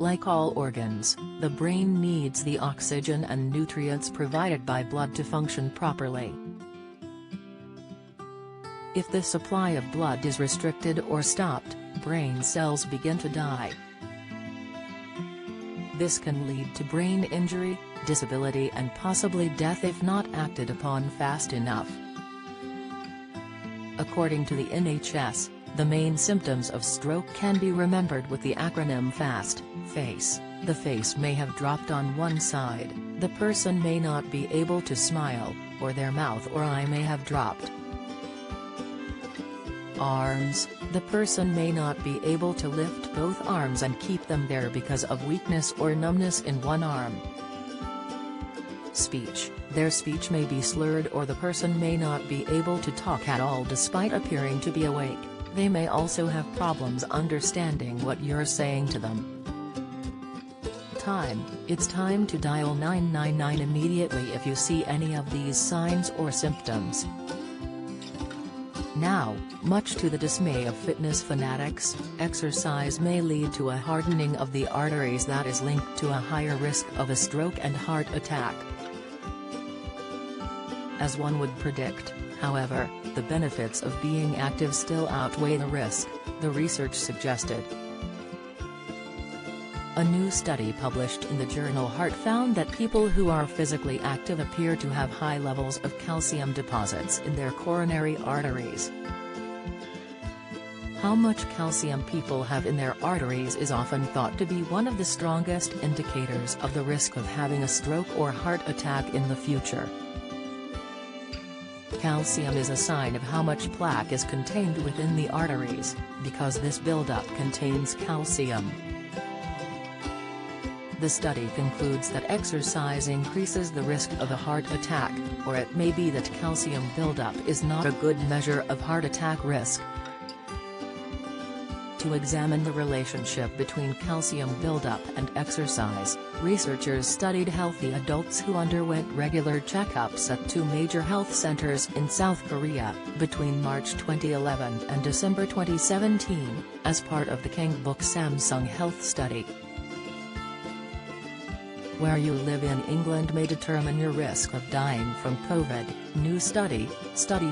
Like all organs, the brain needs the oxygen and nutrients provided by blood to function properly. If the supply of blood is restricted or stopped, brain cells begin to die. This can lead to brain injury, disability and possibly death if not acted upon fast enough. According to the NHS, the main symptoms of stroke can be remembered with the acronym FAST, face. The face may have dropped on one side, the person may not be able to smile, or their mouth or eye may have dropped. Arms, the person may not be able to lift both arms and keep them there because of weakness or numbness in one arm. Speech, their speech may be slurred or the person may not be able to talk at all despite appearing to be awake. They may also have problems understanding what you're saying to them. It's time to dial 999 immediately if you see any of these signs or symptoms. Now, much to the dismay of fitness fanatics, exercise may lead to a hardening of the arteries that is linked to a higher risk of a stroke and heart attack. As one would predict, however, the benefits of being active still outweigh the risk, the research suggested. A new study published in the journal Heart found that people who are physically active appear to have high levels of calcium deposits in their coronary arteries. How much calcium people have in their arteries is often thought to be one of the strongest indicators of the risk of having a stroke or heart attack in the future. Calcium is a sign of how much plaque is contained within the arteries, because this buildup contains calcium. The study concludes that exercise increases the risk of a heart attack, or it may be that calcium buildup is not a good measure of heart attack risk. To examine the relationship between calcium buildup and exercise, researchers studied healthy adults who underwent regular checkups at 2 major health centers in South Korea, between March 2011 and December 2017, as part of the Kingbuk Samsung Health Study. Where you live in England may determine your risk of dying from COVID. New study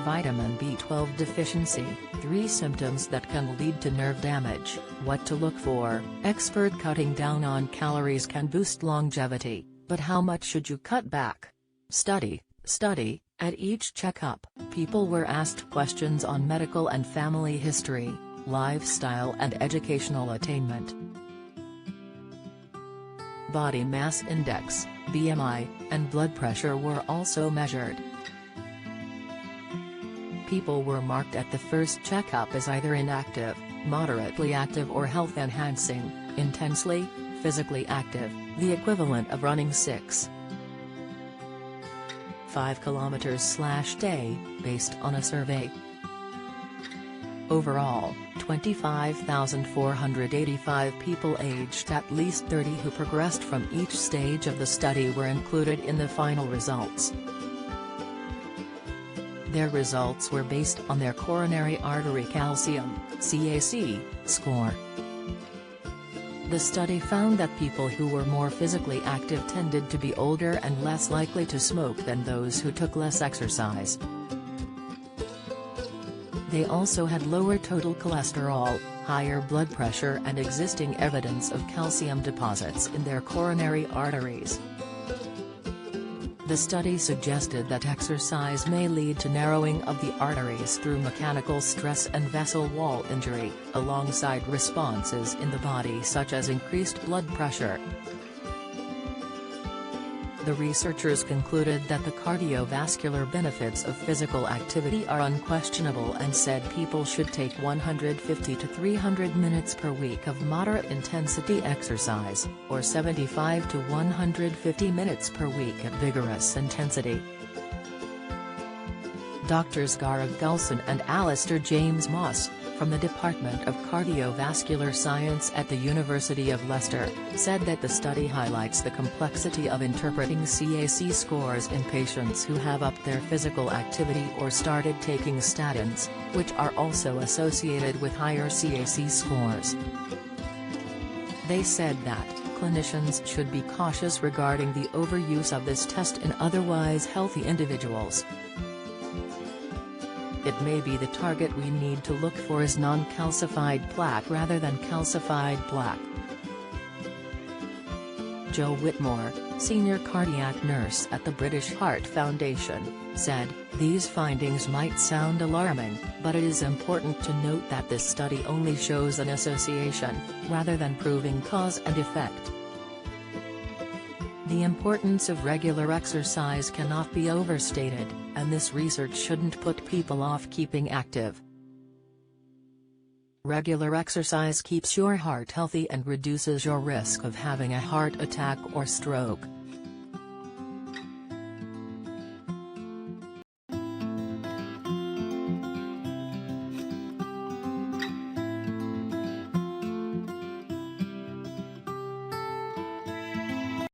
vitamin B12 deficiency, 3 symptoms that can lead to nerve damage, what to look for. Expert cutting down on calories can boost longevity, but how much should you cut back? Study, at each checkup, people were asked questions on medical and family history, lifestyle and educational attainment. Body mass index, BMI, and blood pressure were also measured. People were marked at the first checkup as either inactive, moderately active or health-enhancing, intensely, physically active, the equivalent of running 6.5 km/day, based on a survey. Overall, 25,485 people aged at least 30 who progressed from each stage of the study were included in the final results. Their results were based on their coronary artery calcium (CAC) score. The study found that people who were more physically active tended to be older and less likely to smoke than those who took less exercise. They also had lower total cholesterol, higher blood pressure and existing evidence of calcium deposits in their coronary arteries. The study suggested that exercise may lead to narrowing of the arteries through mechanical stress and vessel wall injury, alongside responses in the body such as increased blood pressure. The researchers concluded that the cardiovascular benefits of physical activity are unquestionable and said people should take 150 to 300 minutes per week of moderate-intensity exercise, or 75 to 150 minutes per week at vigorous intensity. Drs. Gaurav Gulson and Alistair James Moss, from the Department of Cardiovascular Science at the University of Leicester, said that the study highlights the complexity of interpreting CAC scores in patients who have upped their physical activity or started taking statins, which are also associated with higher CAC scores. They said that clinicians should be cautious regarding the overuse of this test in otherwise healthy individuals. It may be the target we need to look for is non-calcified plaque rather than calcified plaque. Jo Whitmore, senior cardiac nurse at the British Heart Foundation, said, "These findings might sound alarming, but it is important to note that this study only shows an association, rather than proving cause and effect." The importance of regular exercise cannot be overstated, and this research shouldn't put people off keeping active. Regular exercise keeps your heart healthy and reduces your risk of having a heart attack or stroke.